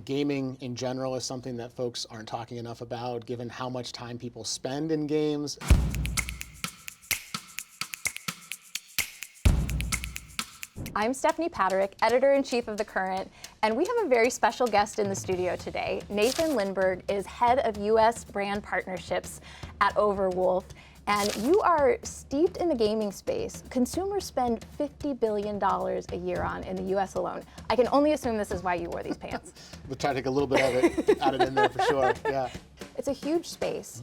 gaming in general is something that folks aren't talking enough about, given how much time people spend in games. I'm Stephanie Paterick, editor-in-chief of The Current, and we have a very special guest in the studio today. Nathan Lindberg is head of U.S. brand partnerships at Overwolf, and you are steeped in the gaming space. Consumers spend $50 billion a year in the U.S. alone. I can only assume this is why you wore these pants. We'll try to take a little bit of it, add it in there for sure, yeah. It's a huge space.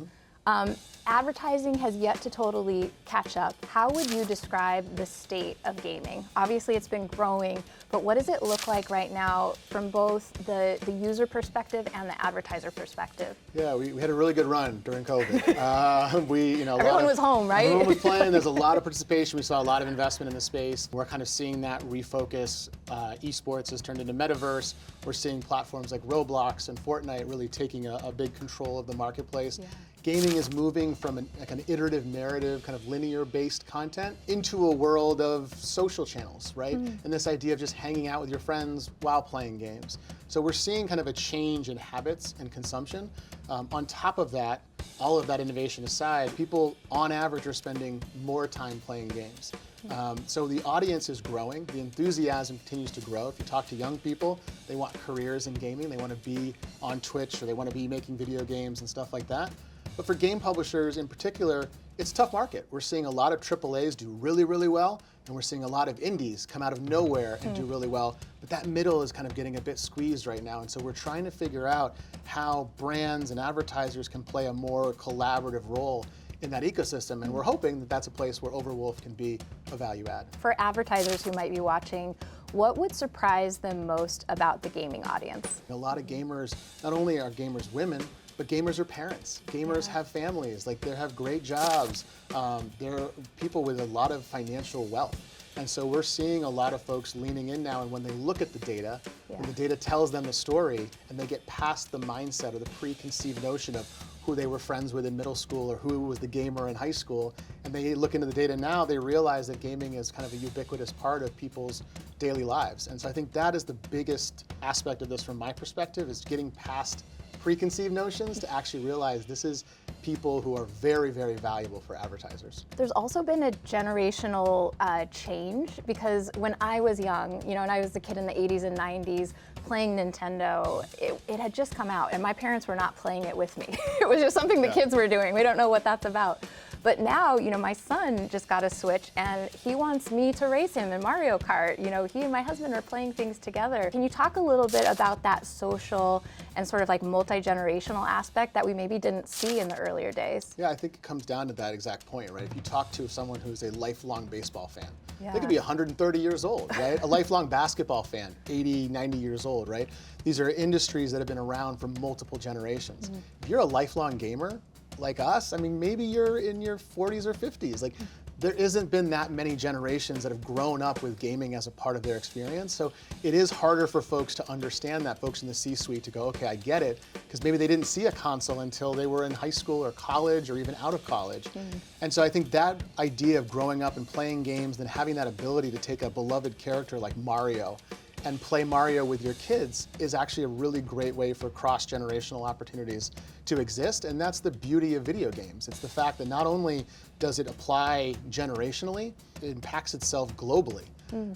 Advertising has yet to totally catch up. How would you describe the state of gaming? Obviously it's been growing, but what does it look like right now from both the user perspective and the advertiser perspective? Yeah, we had a really good run during COVID. Everyone was home, right? Everyone was playing, there's a lot of participation, we saw a lot of investment in the space. We're kind of seeing that refocus. Esports has turned into metaverse. We're seeing platforms like Roblox and Fortnite really taking a big control of the marketplace. Yeah. Gaming is moving from an iterative narrative, kind of linear-based content into a world of social channels, right? And this idea of just hanging out with your friends while playing games. So we're seeing kind of a change in habits and consumption. On top of that, all of that innovation aside, people on average are spending more time playing games. So the audience is growing, the enthusiasm continues to grow. If you talk to young people, they want careers in gaming, they want to be on Twitch, or they want to be making video games and stuff like that. But for game publishers in particular, it's a tough market. We're seeing a lot of AAAs do really, really well, and we're seeing a lot of indies come out of nowhere and do really well. But that middle is kind of getting a bit squeezed right now, and so we're trying to figure out how brands and advertisers can play a more collaborative role in that ecosystem, and we're hoping that that's a place where Overwolf can be a value add. For advertisers who might be watching, what would surprise them most about the gaming audience? A lot of gamers, not only are gamers women, but gamers are parents. Gamers have families, like they have great jobs. They're people with a lot of financial wealth. And so we're seeing a lot of folks leaning in now, and when they look at the data, and the data tells them the story, and they get past the mindset or the preconceived notion of who they were friends with in middle school or who was the gamer in high school, and they look into the data now, they realize that gaming is kind of a ubiquitous part of people's daily lives. And so I think that is the biggest aspect of this from my perspective, is getting past preconceived notions to actually realize this is people who are very, very valuable for advertisers. There's also been a generational change, because when I was young, and I was a kid in the 80s and 90s playing Nintendo, it had just come out, and my parents were not playing it with me. It was just something the kids were doing. We don't know what that's about. But now, my son just got a Switch, and he wants me to race him in Mario Kart. He and my husband are playing things together. Can you talk a little bit about that social and sort of like multi-generational aspect that we maybe didn't see in the earlier days? Yeah, I think it comes down to that exact point, right? If you talk to someone who's a lifelong baseball fan, they could be 130 years old, right? A lifelong basketball fan, 80, 90 years old, right? These are industries that have been around for multiple generations. If you're a lifelong gamer, like us, I mean, maybe you're in your 40s or 50s. Like, there isn't been that many generations that have grown up with gaming as a part of their experience. So it is harder for folks to understand that, folks in the C-suite to go, okay, I get it, because maybe they didn't see a console until they were in high school or college or even out of college. And so I think that idea of growing up and playing games, then having that ability to take a beloved character like Mario and play Mario with your kids is actually a really great way for cross-generational opportunities to exist, and that's the beauty of video games. It's the fact that not only does it apply generationally, it impacts itself globally,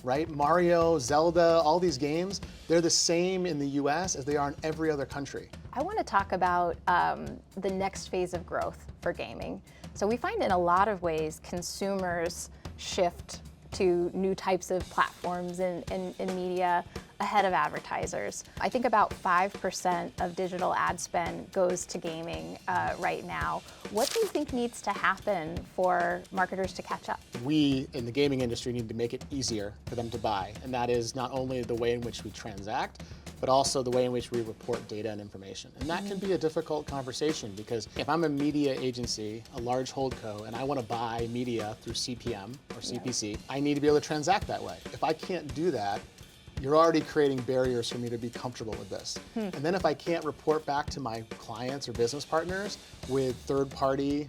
right? Mario, Zelda, all these games, they're the same in the US as they are in every other country. I want to talk about the next phase of growth for gaming. So we find in a lot of ways consumers shift to new types of platforms and media ahead of advertisers. I think about 5% of digital ad spend goes to gaming right now. What do you think needs to happen for marketers to catch up? We in the gaming industry need to make it easier for them to buy, and that is not only the way in which we transact, but also the way in which we report data and information. And that can be a difficult conversation, because if I'm a media agency, a large holdco, and I want to buy media through CPM or CPC, I need to be able to transact that way. If I can't do that, you're already creating barriers for me to be comfortable with this. And then if I can't report back to my clients or business partners with third-party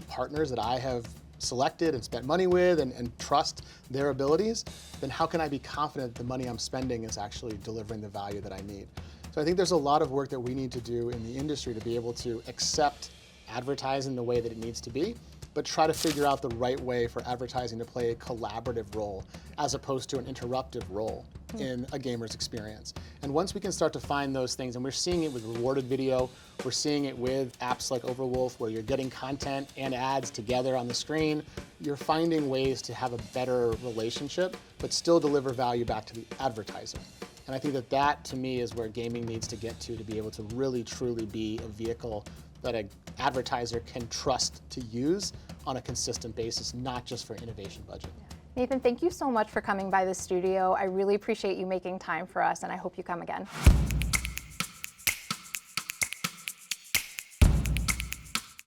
partners that I have selected and spent money with and trust their abilities, then how can I be confident that the money I'm spending is actually delivering the value that I need? So I think there's a lot of work that we need to do in the industry to be able to accept advertising the way that it needs to be, but try to figure out the right way for advertising to play a collaborative role as opposed to an interruptive role in a gamer's experience. And once we can start to find those things, and we're seeing it with rewarded video, we're seeing it with apps like Overwolf where you're getting content and ads together on the screen, you're finding ways to have a better relationship, but still deliver value back to the advertiser. And I think that that, to me, is where gaming needs to get to be able to really, truly be a vehicle that an advertiser can trust to use on a consistent basis, not just for innovation budget. Nathan, thank you so much for coming by the studio. I really appreciate you making time for us, and I hope you come again.